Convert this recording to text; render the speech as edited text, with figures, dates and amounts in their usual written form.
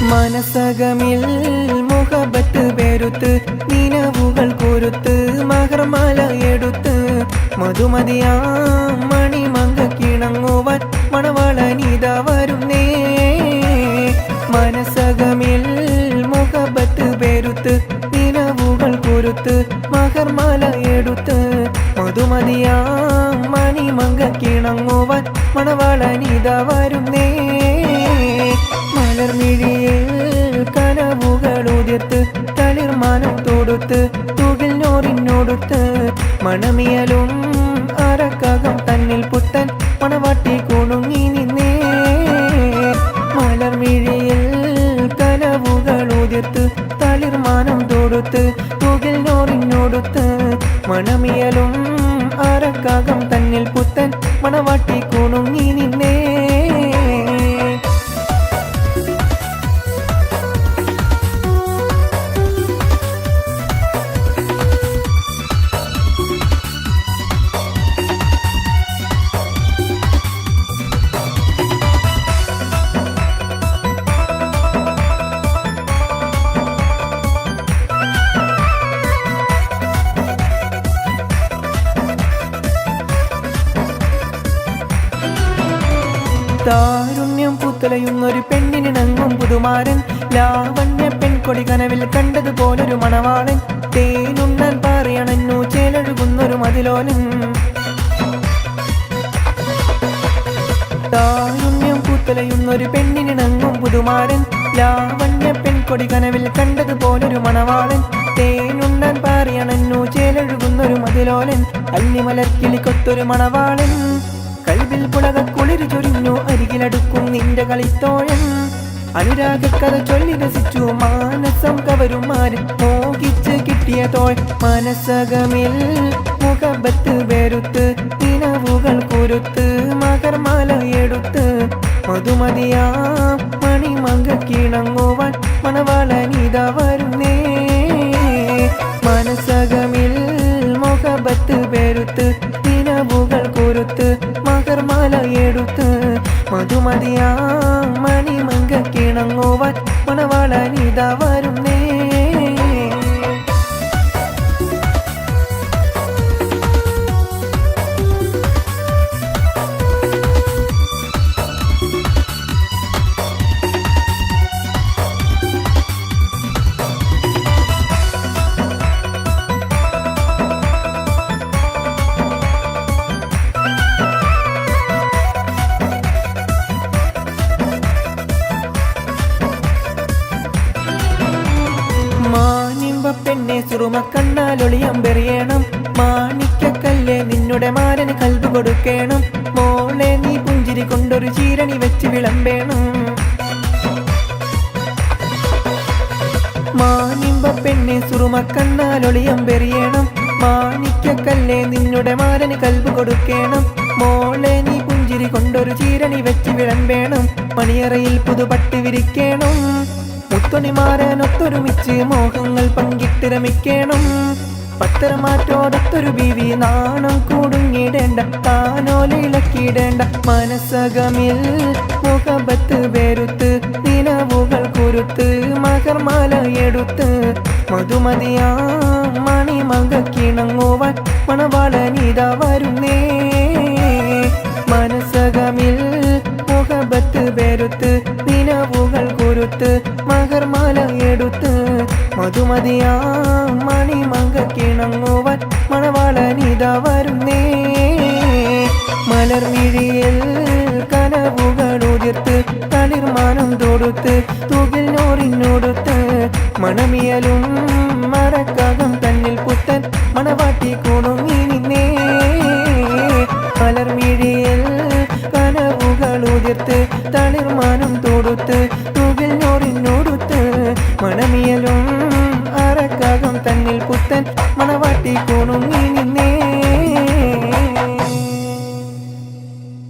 മനസകമിൽ മുഹബത്ത് പെരുത്ത് നിനവുകൾ കുരുത്ത് മഹർമാല എടുത്ത് മധുമതിയാ മണിമങ്ക കിണങ്ങുവാൻ മണവാളനിത വരുന്നേ. മനസകമിൽ മുഹബത്ത് പെരുത്ത് നിനവുകൾ കുരുത്ത് മഹർമാല എടുത്ത് മധുമതിയാ മണിമങ്ക കിണങ്ങുവാൻ മണവാളനിത വരുന്നേ. മലർമിഴിയിൽ കനവുകൾ ഉതിർത്ത് തളിർമാനം തൊടുത്ത് തുകിൽ നോറിനോടുത്ത് മണമിയലും അരക്കകം തന്നിൽ പുത്തൻ മണവാട്ടി കുണുങ്ങി നിന്നേ. മലർമിഴിയിൽ കനവുകൾ ഉതിർത്ത് തളിർമാനം തൊടുത്ത് തുകിൽ നോറിനോടുത്ത് മണമിയലും അരക്കകം തന്നിൽ പുത്തൻ മണവാട്ടി കുണുങ്ങി നിന്നേ. താരുണ്യം പുത്തലയുന്നൊരു പെണ്ണിനിണങ്ങും പുതുമാരൻ ലാവണ്യ പെൺകൊടി കനവിൽ കണ്ടതുപോലൊരു മണവാളൻ തേനുണ്ണാൻ പറയണന്നു ചേലഴുകുന്നൊരു മതിലോലൻ. താരുണ്യം പുത്തലയുന്നൊരു പെണ്ണിനിണങ്ങും പുതുമാരൻ ലാവണ്യ പെൺകൊടി കനവിൽ കണ്ടതുപോലൊരു മണവാളൻ തേനുണ്ണാൻ പറയണന്നു ചേലഴുകുന്നൊരു മതിലോലൻ. അല്ലിമലർക്കിളിക്കൊത്തൊരു മണവാളൻ കൽവിൽ പുളക കുളിര് ചൊരിഞ്ഞു അരികിലടുക്കും നിന്റെ കളിത്തോഴൻ. അനുരാഗക്കഥ ചൊല്ലി രസിച്ചു മാനസം കവരുമാര് മോഹിച്ച് കിട്ടിയ തോൾ. മനസകമിൽ മുഹബത്ത് വെറുത്ത് നിനവുകൾ കുരുത്ത് മകർമാല എടുത്ത് മധുമതിയാ മണിമങ്ക കിണങ്ങുവാൻ മണവാളനിത വരുന്നേ. മനസകമിൽ മുഹബത്ത് വെറുത്ത് നിനവുകൾ കുരുത്ത് മകർമാല എടുത്ത് മധുമതിയാ മണിമങ്ക കിണങ്ങുവാൻ മണവാളനിത വരുന്നേ. പെണ്ണെ സുറുമ കണ്ണാലൊളിയമ്പെറിയണം മാണിക്കക്കല്ലേ നിന്നുടെ മാരന് കൽബ് കൊടുക്കണം. മോളെ നീ പുഞ്ചിരി കൊണ്ടൊരു ചീരണി വെച്ച് വിളമ്പേണം. മാനിമ്പ പെണ്ണെ സുറുമ കണ്ണാലൊളിയമ്പെറിയണം മാണിക്കക്കല്ലേ നിന്നുടെ മാരന് കൽബ് കൊടുക്കണം. മോളെ നീ പുഞ്ചിരി കൊണ്ടൊരു ചീരണി വെച്ച് വിളമ്പേണം. മണിയറയിൽ പുതുപട്ട് വിരിക്കണം. മുത്തൊണിമാരനൊത്തൊരുമിച്ച് മോഹങ്ങൾ പങ്കിട്ട് രമിക്കണം. പത്തരമാറ്റോടൊത്തൊരു ബീവി നാണം കൂടുങ്ങിടേണ്ട താനോലിളക്കിടേണ്ട. മനസകമിൽ മുഹബത്ത് വെറുത്ത് നിനവുകൾ കുരുത്ത് മകർമാല എടുത്ത് മധുമതിയാ മണിമങ്ക കിണങ്ങുവാൻ മണവാളനിത വരുന്നേ. മനസകമിൽ മുഹബത്ത് വെറുത്ത് നിനവുകൾ കുരുത്ത് മകർമാല എടുത്ത് മധുമതിയാ മണിമങ്ക കിണങ്ങുവാൻ മണവാളനിത വരുന്നേ. മലർമിഴിയിൽ കനവുകൾ ഉതിർത്ത് തളിർമാനം തൊടുത്ത് തുകിൽ നോറിനോടുത്ത് മണമിയലും മരക്കകം തന്നിൽ പുത്തൻ മണവാട്ടി കുണുങ്ങി നിന്നേ. മലർമിഴിയിൽ കനവുകൾ ഉതിർത്ത് തളിർമാനം തൊടുത്ത് തുകിൽ നോറിനോടുത്ത് മണമിയലും അരക്കകം തന്നിൽ പുത്തൻ മണവാട്ടി കുണുങ്ങി.